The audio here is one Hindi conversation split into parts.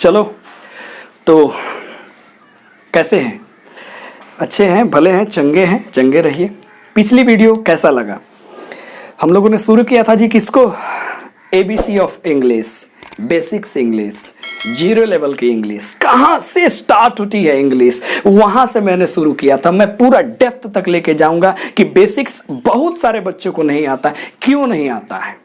चलो तो कैसे हैं? अच्छे हैं, भले हैं, चंगे रहिए। पिछली वीडियो कैसा लगा? हम लोगों ने शुरू किया था जी किसको? ABC of English, basics English, zero level की इंग्लिश, कहाँ से स्टार्ट होती है इंग्लिश, वहां से मैंने शुरू किया था। मैं पूरा डेप्थ तक लेके जाऊंगा कि बेसिक्स बहुत सारे बच्चों को नहीं आता। क्यों नहीं आता है?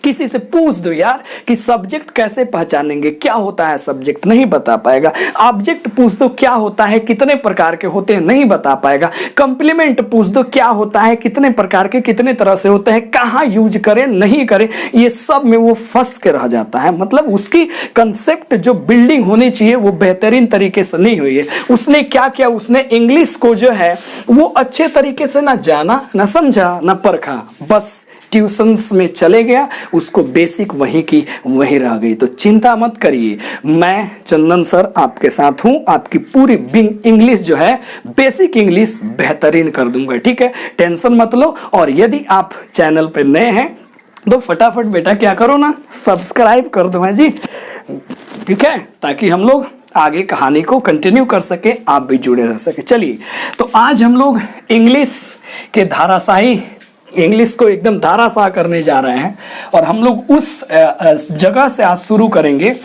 किसी से पूछ दो यार कि सब्जेक्ट कैसे पहचानेंगे, क्या होता है सब्जेक्ट, नहीं बता पाएगा। ऑब्जेक्ट पूछ दो क्या होता है, कितने प्रकार के होते हैं, नहीं बता पाएगा। कंप्लीमेंट पूछ दो क्या होता है, कितने प्रकार के, कितने तरह से होते हैं, कहाँ यूज करें, नहीं करें, ये सब में वो फंस के रह जाता है। मतलब उसकी कंसेप्ट जो बिल्डिंग होनी चाहिए वो बेहतरीन तरीके से नहीं हुई है। उसने क्या किया, उसने इंग्लिश को जो है वो अच्छे तरीके से ना जाना, ना समझा, ना परखा, बस ट्यूशंस में चले गया, उसको बेसिक वहीं की वहीं रह गई। तो चिंता मत करिए, मैं चंदन सर आपके साथ हूं। आपकी पूरी बिंग इंग्लिश जो है, बेसिक इंग्लिश बेहतरीन कर दूंगा, ठीक है? टेंशन मत लो। और यदि आप चैनल पे नए हैं तो फटाफट बेटा क्या करो ना, सब्सक्राइब कर दो है जी, ठीक है? ताकि हम लोग आगे कहानी को कंटिन्यू कर सके, आप भी जुड़े रह सके। चलिए, तो आज हम लोग इंग्लिश के धाराशाही, इंग्लिश को एकदम धाराशाह करने जा रहे हैं। और हम लोग उस जगह से आज शुरू करेंगे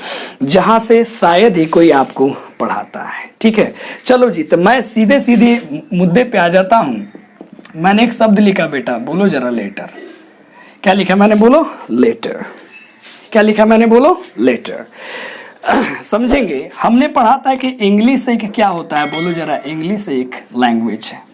जहां से शायद ही कोई आपको पढ़ाता है, ठीक है? चलो जी, तो मैं सीधे सीधे मुद्दे पे आ जाता हूं। मैंने एक शब्द लिखा बेटा, बोलो जरा लेटर। क्या लिखा मैंने? बोलो लेटर। क्या लिखा मैंने? बोलो लेटर। समझेंगे, हमने पढ़ा था कि इंग्लिश एक क्या होता है, बोलो जरा। इंग्लिश एक लैंग्वेज है।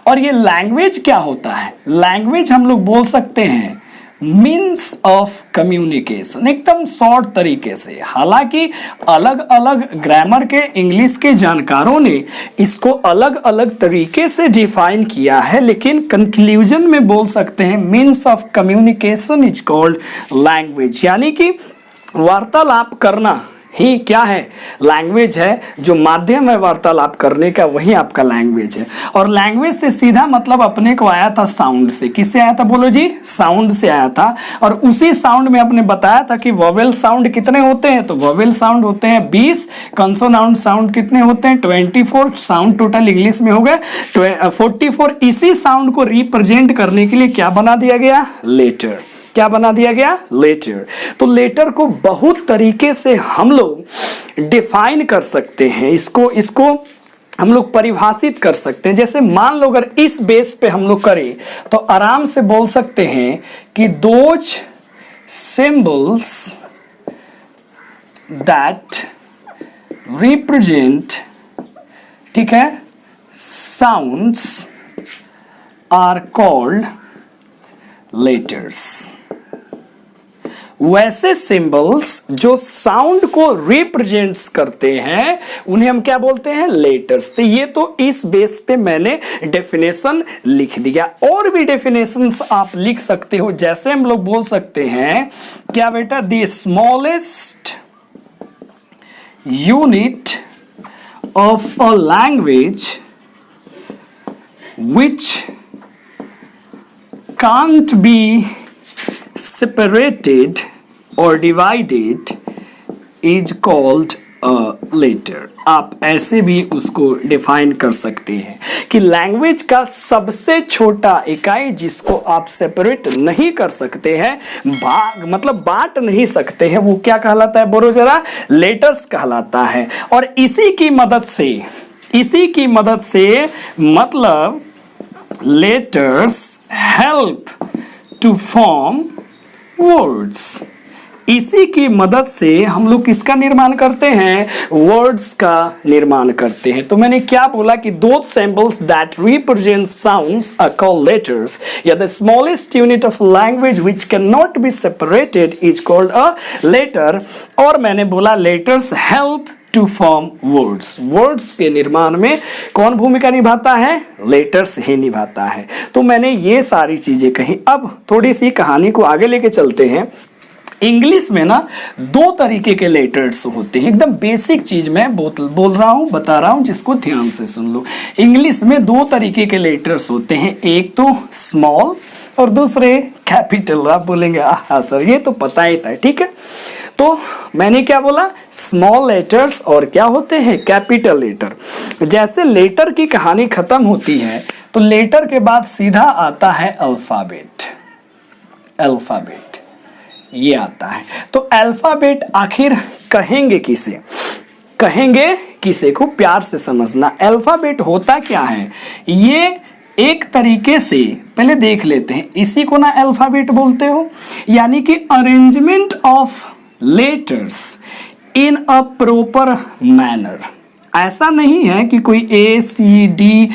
और ये लैंग्वेज क्या होता है? लैंग्वेज हम लोग बोल सकते हैं मीन्स ऑफ कम्युनिकेशन, एकदम शॉर्ट तरीके से। हालांकि अलग अलग ग्रामर के, इंग्लिश के जानकारों ने इसको अलग अलग तरीके से डिफाइन किया है, लेकिन कंक्लूजन में बोल सकते हैं means of communication is called language. यानी कि वार्तालाप करना ही क्या है? लैंग्वेज है। जो माध्यम है वार्तालाप करने का, वही आपका लैंग्वेज है। और लैंग्वेज से सीधा मतलब अपने को आया था साउंड से। किससे आया था? बोलो जी, साउंड से आया था। और उसी साउंड में अपने बताया था कि वोवेल साउंड कितने होते हैं, तो वोवेल साउंड होते हैं 20, कंसोनाउंट साउंड कितने होते हैं 24 साउंड टोटल इंग्लिश में हो गए 44। इसी साउंड को रिप्रेजेंट करने के लिए क्या बना दिया गया? लेटर। क्या बना दिया गया? लेटर। तो लेटर को बहुत तरीके से हम लोग डिफाइन कर सकते हैं, इसको हम लोग परिभाषित कर सकते हैं। जैसे मान लो अगर इस बेस पे हम लोग करें तो आराम से बोल सकते हैं कि दोज सिंबल्स दैट रिप्रेजेंट, ठीक है, साउंड्स आर कॉल्ड लेटर्स। वैसे सिंबल्स जो साउंड को रिप्रेजेंट्स करते हैं उन्हें हम क्या बोलते हैं? लेटर्स। तो ये तो इस बेस पे मैंने डेफिनेशन लिख दिया। और भी डेफिनेशंस आप लिख सकते हो। जैसे हम लोग बोल सकते हैं क्या बेटा? The smallest unit of a language which can't be separated or divided is called a letter। आप ऐसे भी उसको डिफाइन कर सकते हैं कि लैंग्वेज का सबसे छोटा इकाई जिसको आप सेपरेट नहीं कर सकते हैं, मतलब बांट नहीं सकते हैं, वो क्या कहलाता है? बोलो जरा। लेटर्स कहलाता है। और इसी की मदद से मतलब letters help to form words। इसी की मदद से हम लोग किसका निर्माण करते हैं? वर्ड्स का निर्माण करते हैं। तो मैंने क्या बोला कि दो symbols that represent sounds are called letters, या the smallest unit of language which cannot be separated is called a letter। और मैंने बोला letters help to form words. Words के निर्माण में कौन भूमिका निभाता है? लेटर्स ही निभाता है। तो मैंने ये सारी चीजें कही। अब थोड़ी सी कहानी को आगे लेके चलते हैं। इंग्लिश में ना दो तरीके के लेटर्स होते हैं। एकदम बेसिक चीज मैं बोल रहा हूँ, बता रहा हूँ, जिसको ध्यान से सुन लो। इंग्लिश में दो तरीके के लेटर्स होते हैं, एक तो स्मॉल और दूसरे कैपिटल। आप बोलेंगे हाँ सर ये तो पता ही था, ठीक है। तो मैंने क्या बोला, स्मॉल लेटर्स और क्या होते हैं, कैपिटल लेटर। जैसे लेटर की कहानी खत्म होती है तो लेटर के बाद सीधा आता है अल्फाबेट। अल्फाबेट ये आता है। तो अल्फाबेट आखिर कहेंगे किसे, कहेंगे किसे को प्यार से समझना। अल्फाबेट होता क्या है, ये एक तरीके से पहले देख लेते हैं, इसी को ना अल्फाबेट बोलते हो, यानी कि arrangement of letters in a proper manner. ऐसा नहीं है कि कोई ACDMN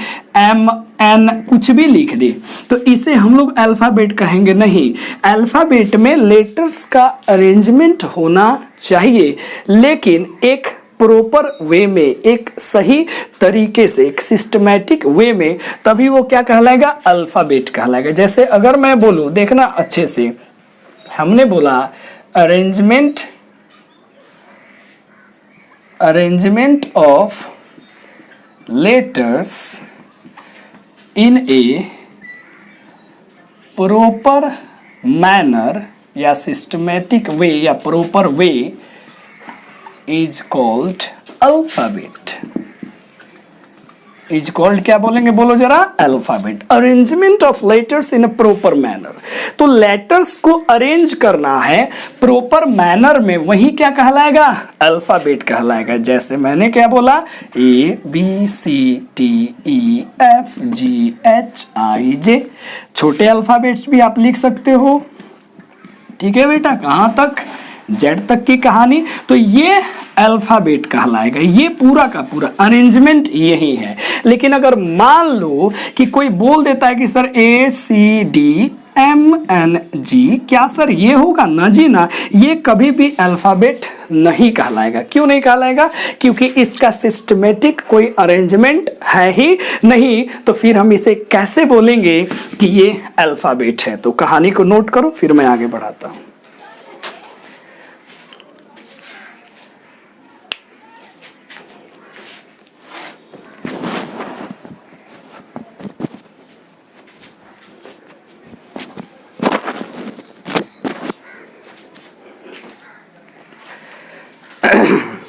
कुछ भी लिख दे तो इसे हम लोग अल्फाबेट कहेंगे, नहीं। अल्फाबेट में लेटर्स का अरेंजमेंट होना चाहिए, लेकिन एक प्रॉपर वे में, एक सही तरीके से, एक सिस्टमैटिक वे में, तभी वो क्या कहलाएगा, अल्फाबेट कहलाएगा। जैसे अगर मैं बोलूं, देखना अच्छे से, हमने बोला arrangement of letters in A proper manner या सिस्टमैटिक वे या proper way is called alphabet. Is called क्या बोलेंगे, बोलो जरा, alphabet. Arrangement of letters in a proper manner, तो लेटर्स को अरेंज करना है प्रॉपर मैनर में, वही क्या कहलाएगा, अल्फाबेट कहलाएगा। जैसे मैंने क्या बोला, ABCDEFGHIJ, छोटे अल्फाबेट्स भी आप लिख सकते हो, ठीक है बेटा, कहां तक, जेड तक की कहानी। तो ये अल्फाबेट कहलाएगा, ये पूरा का पूरा अरेंजमेंट यही है। लेकिन अगर मान लो कि कोई बोल देता है कि सर ACDMNG, क्या सर ये होगा, ना जी ना, ये कभी भी अल्फाबेट नहीं कहलाएगा। क्यों नहीं कहलाएगा, क्योंकि इसका सिस्टमेटिक कोई अरेंजमेंट है ही नहीं, तो फिर हम इसे कैसे बोलेंगे कि ये अल्फाबेट है। तो कहानी को नोट करो, फिर मैं आगे बढ़ाता हूं।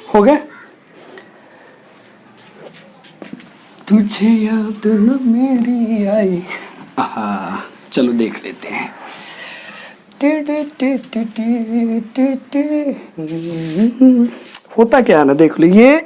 हो गया, तुझे याद न मेरी आई, चलो देख लेते हैं। होता क्या है ना, देख लो, ये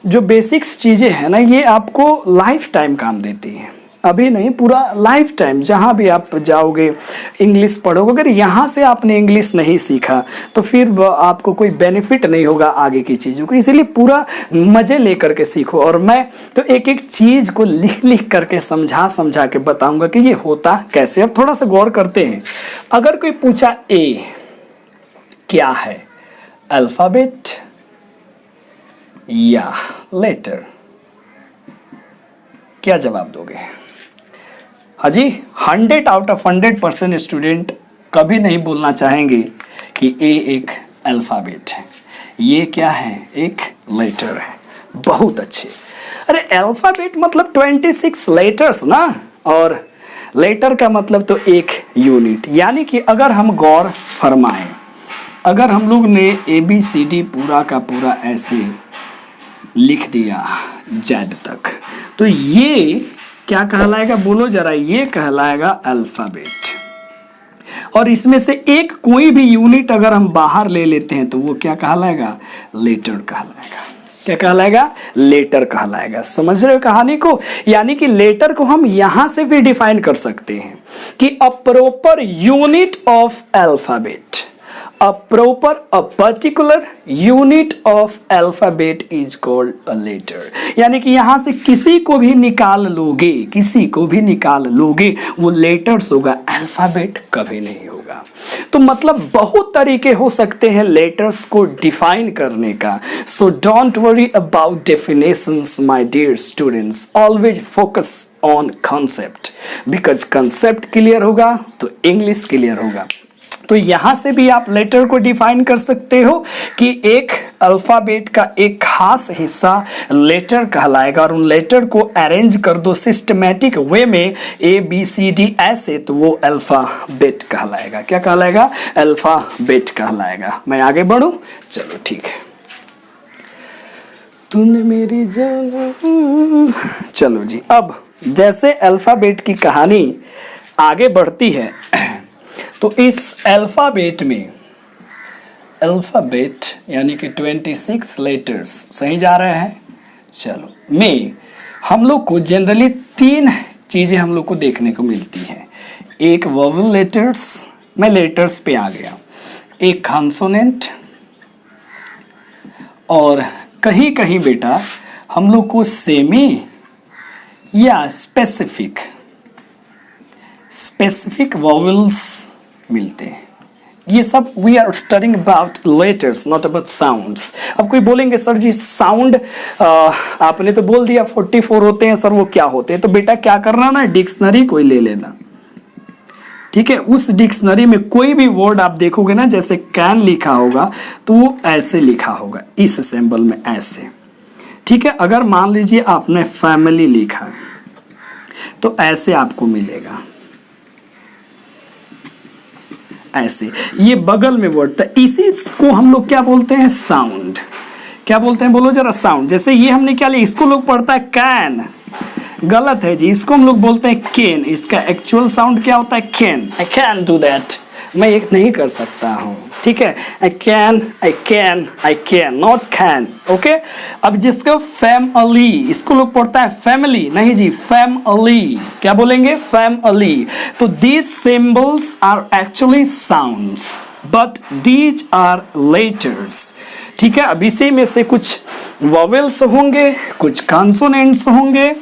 जो बेसिक्स चीजें हैं ना, ये आपको लाइफ टाइम काम देती हैं, अभी नहीं, पूरा लाइफ टाइम। जहाँ भी आप जाओगे इंग्लिश पढ़ोगे, अगर यहाँ से आपने इंग्लिश नहीं सीखा तो फिर आपको कोई बेनिफिट नहीं होगा आगे की चीज़ों को। इसीलिए पूरा मज़े लेकर के सीखो। और मैं तो एक एक चीज़ को लिख लिख करके समझा के बताऊंगा कि ये होता कैसे। अब थोड़ा सा गौर करते हैं। अगर कोई पूछा ए क्या है, अल्फ़ाबेट या लेटर, क्या जवाब दोगे? हाजी, 100 आउट ऑफ 100% स्टूडेंट कभी नहीं बोलना चाहेंगे कि ए एक अल्फ़ाबेट है, ये क्या है, एक लेटर है। बहुत अच्छे। अरे अल्फ़ाबेट मतलब 26 लेटर्स ना, और लेटर का मतलब तो एक यूनिट। यानी कि अगर हम गौर फरमाएं, अगर हम लोग ने ABCD पूरा का पूरा ऐसे लिख दिया जेड तक, तो ये क्या कहलाएगा, बोलो जरा, ये कहलाएगा अल्फ़ाबेट। और इसमें से एक कोई भी यूनिट अगर हम बाहर ले लेते हैं तो वो क्या कहलाएगा, लेटर कहलाएगा। क्या कहलाएगा, लेटर कहलाएगा। समझ रहे हो कहानी को? यानी कि लेटर को हम यहां से भी डिफाइन कर सकते हैं कि a proper unit of alphabet, a particular unit of alphabet is called a letter। यानी कि यहां से किसी को भी निकाल लोगे, वो लेटर्स होगा, अल्फाबेट कभी नहीं होगा। तो मतलब बहुत तरीके हो सकते हैं लेटर्स को डिफाइन करने का। So don't worry about definitions my dear students, always focus on concept, because concept clear होगा तो इंग्लिश क्लियर होगा। तो यहां से भी आप लेटर को डिफाइन कर सकते हो कि एक अल्फाबेट का एक खास हिस्सा लेटर कहलाएगा, और उन लेटर को अरेंज कर दो सिस्टमैटिक वे में ABCD ऐसे, तो वो अल्फाबेट कहलाएगा। क्या कहलाएगा? अल्फाबेट कहलाएगा। मैं आगे बढ़ूं? चलो ठीक है। तूने मेरी जान, चलो जी। अब जैसे अल्फाबेट की कहानी आगे बढ़ती है तो इस अल्फाबेट में, अल्फाबेट यानी कि 26 लेटर्स, सही जा रहे हैं? चलो, में हम लोग को जनरली 3 चीज़ें हम लोग को देखने को मिलती हैं। एक वोवेल लेटर्स, मैं लेटर्स पे आ गया, एक कॉन्सोनेंट, और कहीं कहीं बेटा हम लोग को सेमी या स्पेसिफिक वोवेल्स मिलते हैं। ये सब we are studying about letters, not about sounds. अब कोई बोलेंगे सर जी साउंड आपने तो बोल दिया 44 होते हैं सर, वो क्या होते हैं? तो बेटा क्या करना ना, डिक्शनरी कोई ले लेना, ठीक है? उस डिक्शनरी में कोई भी वर्ड आप देखोगे ना, जैसे कैन लिखा होगा तो वो ऐसे लिखा होगा, इस सिंबल में ऐसे, ठीक है? अगर मान लीजिए आपने फैमिली लिखा तो ऐसे आपको मिलेगा, ऐसे। ये बगल में वर्ड था, इसी को हम लोग क्या बोलते हैं? साउंड। क्या बोलते हैं? बोलो जरा। साउंड। जैसे ये हमने क्या लिया, इसको लोग पढ़ता है कैन, गलत है जी, इसको हम लोग बोलते हैं केन। इसका एक्चुअल साउंड क्या होता है? Can. I can do that, मैं एक नहीं कर सकता हूँ, ठीक है? I can, not can, okay? अब जिसको फैमिली, इसको लोग पढ़ता है फैमिली, नहीं जी, फैमिली। क्या बोलेंगे? फैमिली। तो these symbols are actually sounds but these are letters, ठीक है? अब इसी में से कुछ वोवेल्स होंगे, कुछ कॉन्सोनेंट्स होंगे,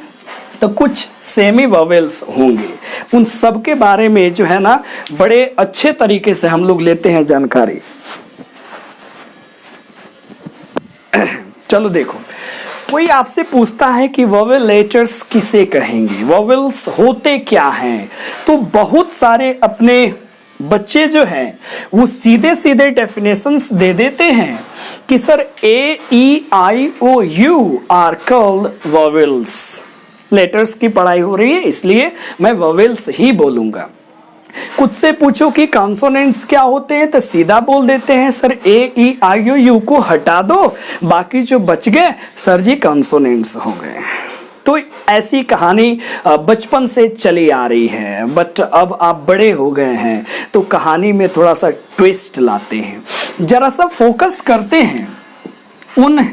तो कुछ सेमी वोवेल्स होंगे। उन सब के बारे में जो है ना बड़े अच्छे तरीके से हम लोग लेते हैं जानकारी। चलो देखो, कोई आपसे पूछता है कि वोवेल लेटर्स किसे कहेंगे, वोवेल्स होते क्या हैं? तो बहुत सारे अपने बच्चे जो हैं वो सीधे सीधे डेफिनेशंस दे देते हैं कि sir AEIOU are called vowels. Letters की पढ़ाई हो रही है इसलिए मैं वोवेल्स ही बोलूंगा। कुछ से पूछो कि कॉन्सोनेंट्स क्या होते हैं तो सीधा बोल देते हैं सर AEIOU को हटा दो, बाकी जो बच गए सर जी कॉन्सोनेंट्स हो गए। तो ऐसी कहानी बचपन से चली आ रही है, बट अब आप बड़े हो गए हैं तो कहानी में थोड़ा सा ट्विस्ट लाते हैं, जरा सा फोकस करते हैं उन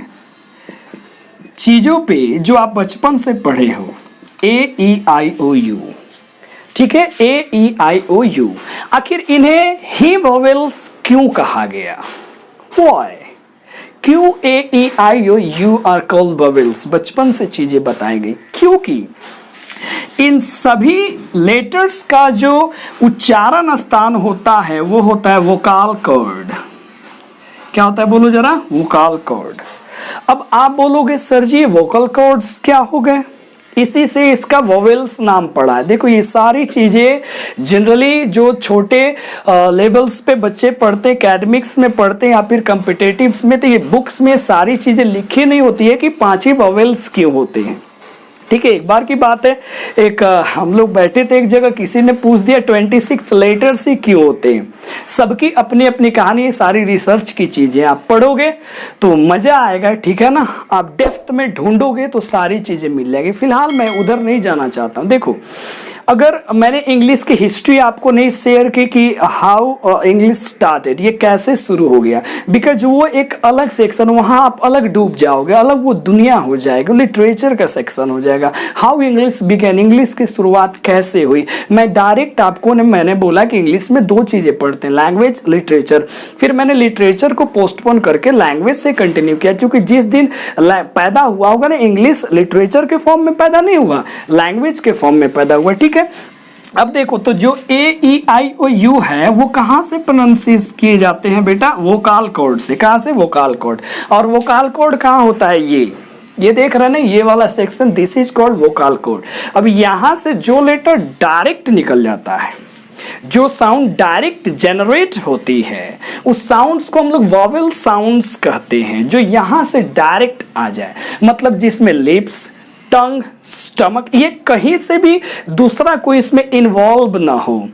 चीज़ों पे जो आप बचपन से पढ़े हो। AEIOU, ठीक है? AEIOU, आखिर इन्हें ही वोवेल्स क्यों कहा गया? Why? क्यों AEIOU आर कॉल्ड वोवेल्स? बचपन से चीजें बताई गई, क्योंकि इन सभी लेटर्स का जो उच्चारण स्थान होता है वो होता है वोकाल कॉर्ड। क्या होता है? बोलो जरा। Vocal cord. अब आप बोलोगे सर जी वोकल कॉर्ड्स क्या हो गए? इसी से इसका वोवेल्स नाम पड़ा है। देखो ये सारी चीज़ें जनरली जो छोटे लेवल्स पे बच्चे पढ़ते, एकेडमिक्स में पढ़ते हैं या फिर कॉम्पिटिटिव्स में, तो ये बुक्स में सारी चीज़ें लिखी नहीं होती है कि 5 ही वोवेल्स क्यों होते हैं, ठीक है? एक बार की बात है, एक हम लोग बैठे थे एक जगह, किसी ने पूछ दिया 26 लेटर्स ही क्यों होते हैं? सबकी अपनी अपनी कहानी, सारी रिसर्च की चीज़ें आप पढ़ोगे तो मज़ा आएगा, ठीक है ना? आप डेप्थ में ढूंढोगे तो सारी चीज़ें मिल जाएगी। फिलहाल मैं उधर नहीं जाना चाहता हूँ। देखो, अगर मैंने इंग्लिश की हिस्ट्री आपको नहीं शेयर की कि हाउ इंग्लिश स्टार्टेड, ये कैसे शुरू हो गया, बिकॉज वो एक अलग सेक्शन, वहाँ आप अलग डूब जाओगे, अलग वो दुनिया हो जाएगी, लिटरेचर का सेक्शन हो जाएगा। हाउ इंग्लिश बिगेन, इंग्लिश की शुरुआत कैसे हुई, मैं डायरेक्ट आपको मैंने बोला कि इंग्लिश में 2 चीज़ें पढ़ते हैं, लैंग्वेज, लिटरेचर। फिर मैंने लिटरेचर को पोस्टपोन करके लैंग्वेज से कंटिन्यू किया, क्योंकि जिस दिन पैदा हुआ होगा ना, इंग्लिश लिटरेचर के फॉर्म में पैदा नहीं हुआ, लैंग्वेज के फॉर्म में पैदा हुआ, ठीक है? अब देखो, तो जो AEIOU है वो कहाँ से प्रोनाउंस किए जाते हैं बेटा? वोकाल कॉर्ड से। कहाँ से? Vocal cord. और वोकाल कॉर्ड कहाँ होता है? ये देख रहे हैं ना, ये वाला section, this is called vocal cord. अब यहाँ से जो लेटर डायरेक्ट निकल जाता है जो साउंड डायरेक्ट जनरेट होती है उस साउंड्स को हम लोग वॉवेल साउंड्स कहते हैं, जो यहां से डायरेक्ट आ जाए, मतलब जिसमें लिप्स, टंग, स्टमक, ये कहीं से भी दूसरा कोई इसमें इन्वॉल्व ना हो।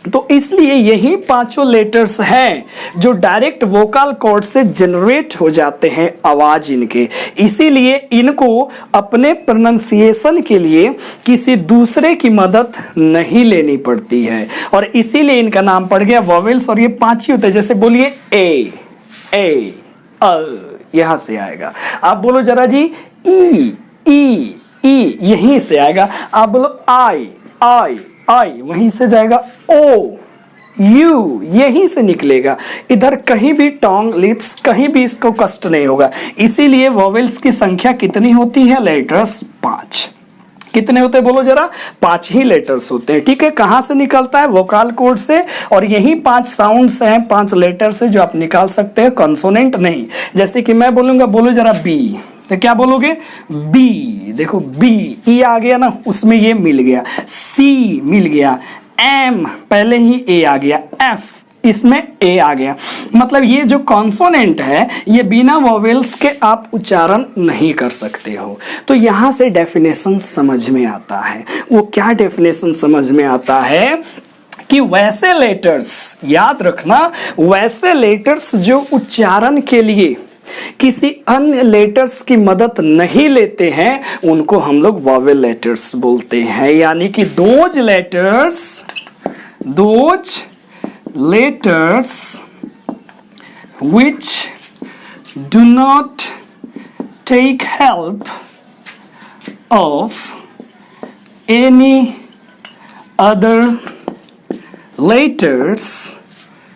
तो इसलिए यही पांचों लेटर्स हैं जो डायरेक्ट वोकल कॉर्ड से जनरेट हो जाते हैं आवाज इनके। इसीलिए इनको अपने प्रोनाउंसिएशन के लिए किसी दूसरे की मदद नहीं लेनी पड़ती है, और इसीलिए इनका नाम पड़ गया वॉवेल्स। और ये पांच ही होते हैं, जैसे बोलिए ए यहां से आएगा। आप बोलो जरा जी ई यहीं से आएगा। आप बोलो आई वहीं से जाएगा। ओ यू यहीं से निकलेगा। इधर कहीं भी टोंग, लिप्स, कहीं भी इसको कष्ट नहीं होगा। इसीलिए वॉवेल्स की संख्या कितनी होती है? लेटर्स 5। कितने होते हैं बोलो जरा? 5 ही लेटर्स होते हैं। ठीक है, कहां से निकलता है? वोकल कॉर्ड से। और यही 5 साउंड्स हैं, 5 लेटर्स है जो आप निकाल सकते हैं, कंसोनेंट नहीं। जैसे कि मैं बोलूंगा, बोलो जरा बी, तो क्या बोलोगे? बी। देखो बी, ई आ गया ना, उसमें ये मिल गया। सी मिल गया, एम पहले ही ए आ गया, एफ इसमें ए आ गया। मतलब ये जो कॉन्सोनेंट है ये बिना वॉवेल्स के आप उच्चारण नहीं कर सकते हो। तो यहां से डेफिनेशन समझ में आता है। वो क्या डेफिनेशन समझ में आता है कि वैसे लेटर्स, याद रखना, वैसे लेटर्स जो उच्चारण के लिए किसी अन्य लेटर्स की मदद नहीं लेते हैं उनको हम लोग वॉवेल लेटर्स बोलते हैं। यानी कि those letters which do not take help of any other letters,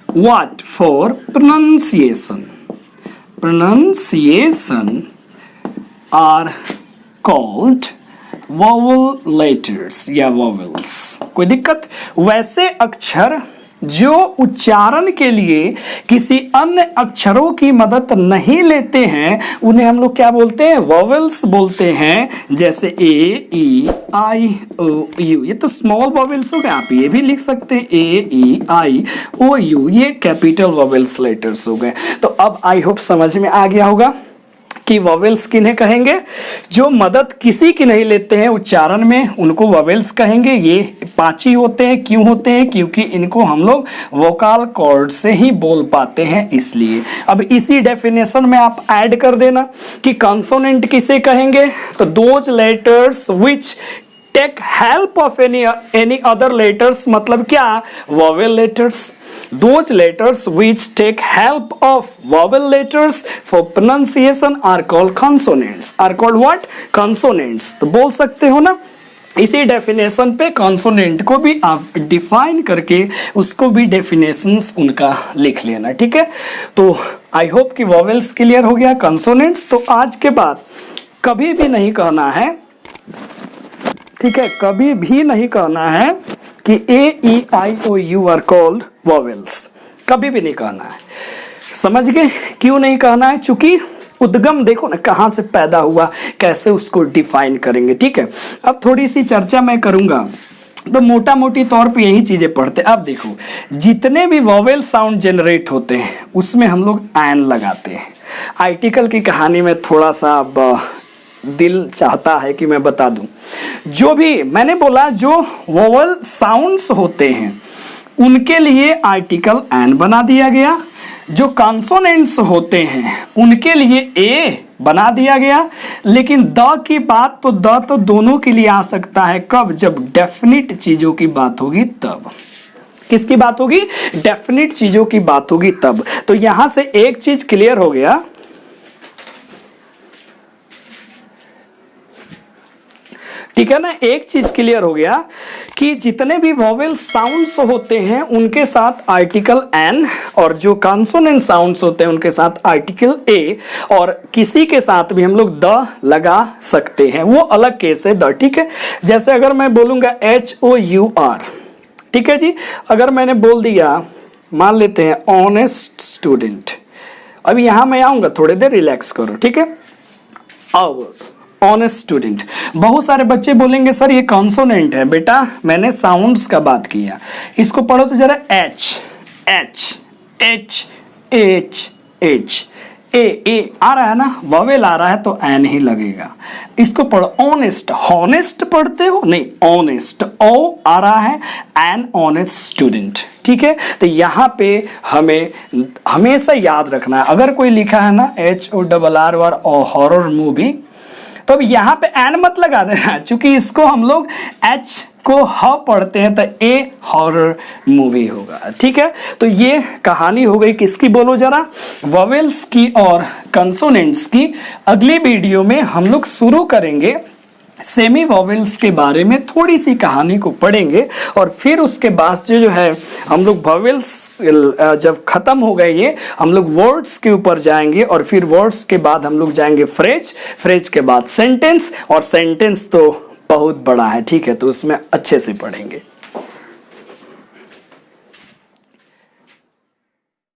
what? For pronunciation are called vowel letters या vowels। कोई दिक्कत? वैसे अक्षर जो उच्चारण के लिए किसी अन्य अक्षरों की मदद नहीं लेते हैं उन्हें हम लोग क्या बोलते हैं? वॉवेल्स बोलते हैं। जैसे ए, ई, आई, ओ, यू, ये तो स्मॉल वॉवेल्स हो गए। आप ये भी लिख सकते हैं, ए, ई, आई, ओ, यू, ये कैपिटल वॉवेल्स लेटर्स हो गए। तो अब आई होप समझ में आ गया होगा कि वॉवेल्स किन्हें कहेंगे? जो मदद किसी की नहीं लेते हैं उच्चारण में, उनको वॉवेल्स कहेंगे। ये 5 ही होते हैं। क्यों होते हैं? क्योंकि इनको हम लोग वोकल कॉर्ड से ही बोल पाते हैं, इसलिए। अब इसी डेफिनेशन में आप ऐड कर देना कि कंसोनेंट किसे कहेंगे? तो those letters which take help of any other letters, मतलब क्या? Vowel letters. Those letters which take help of vowel letters for pronunciation are called consonants. Are called what? Consonants. तो बोल सकते हो ना? इसी डेफिनेशन पे कॉन्सोनेंट को भी आप डिफाइन करके उसको भी डेफिनेशंस उनका लिख लेना। ठीक है, तो आई होप कि वॉवेल्स क्लियर हो गया, कॉन्सोनेंट्स। तो आज के बाद कभी भी नहीं कहना है, ठीक है, कभी भी नहीं कहना है कि ए, ई, आई, ओ, यू आर कॉल्ड वॉवेल्स। कभी भी नहीं कहना है। समझ गए क्यों नहीं कहना है? चूंकि उद्गम देखो ना कहां से पैदा हुआ, कैसे उसको डिफाइन करेंगे। ठीक है, अब थोड़ी सी चर्चा मैं करूंगा। तो मोटा मोटी तौर पे यही चीजें पढ़ते। अब देखो, जितने भी वॉवेल साउंड जनरेट होते हैं उसमें हम लोग एन लगाते हैं। आर्टिकल की कहानी में थोड़ा सा अब दिल चाहता है कि मैं बता दूं। जो भी मैंने बोला, जो वोवल साउंड्स होते हैं उनके लिए आर्टिकल एन बना दिया गया। जो कॉन्सोनेंट्स होते हैं उनके लिए ए बना दिया गया। लेकिन द की बात तो द तो दोनों के लिए आ सकता है। कब? जब डेफिनिट चीजों की बात होगी तब। किसकी बात होगी? डेफिनिट चीजों की बात होगी तब। तो यहां से एक चीज क्लियर हो गया, ठीक है ना? एक चीज क्लियर हो गया कि जितने भी वॉवेल साउंड्स होते हैं उनके साथ आर्टिकल एन, और जो कॉन्सोनेंट साउंड्स होते हैं उनके साथ आर्टिकल ए, और किसी के साथ भी हम लोग द लगा सकते हैं। वो अलग केस है द। ठीक है, जैसे अगर मैं बोलूंगा HOUR, ठीक है जी, अगर मैंने बोल दिया, मान लेते हैं ऑनेस्ट स्टूडेंट। अभी यहां मैं आऊंगा, थोड़ी देर रिलैक्स करो। ठीक है, ऑनेस्ट स्टूडेंट। बहुत सारे बच्चे बोलेंगे सर ये कॉन्सोनेंट है। बेटा मैंने साउंड्स का बात किया, इसको पढ़ो तो जरा। H H H H H, A आ रहा है ना, वॉवेल आ रहा है तो एन ही लगेगा। इसको पढ़ो ऑनेस्ट। हॉनेस्ट पढ़ते हो नहीं, ऑनेस्ट, ओ आ रहा है, एन ऑनेस्ट स्टूडेंट। ठीक है, तो यहाँ पे हमें हमेशा याद रखना है, अगर कोई लिखा है ना HORR हॉरर मूवी, तो अब यहाँ पे एन मत लगा देना, क्योंकि इसको हम लोग एच को ह पढ़ते हैं तो ए हॉरर मूवी होगा। ठीक है, तो ये कहानी हो गई किसकी, बोलो जरा, वॉवेल्स की और कंसोनेंट्स की। अगली वीडियो में हम लोग शुरू करेंगे सेमी वॉवेल्स के बारे में, थोड़ी सी कहानी को पढ़ेंगे और फिर उसके बाद जो है हम लोग वॉवेल्स जब खत्म हो गए ये, हम लोग वर्ड्स के ऊपर जाएंगे और फिर वर्ड्स के बाद हम लोग जाएंगे फ्रेज, फ्रेज के बाद सेंटेंस, और सेंटेंस तो बहुत बड़ा है। ठीक है, तो उसमें अच्छे से पढ़ेंगे।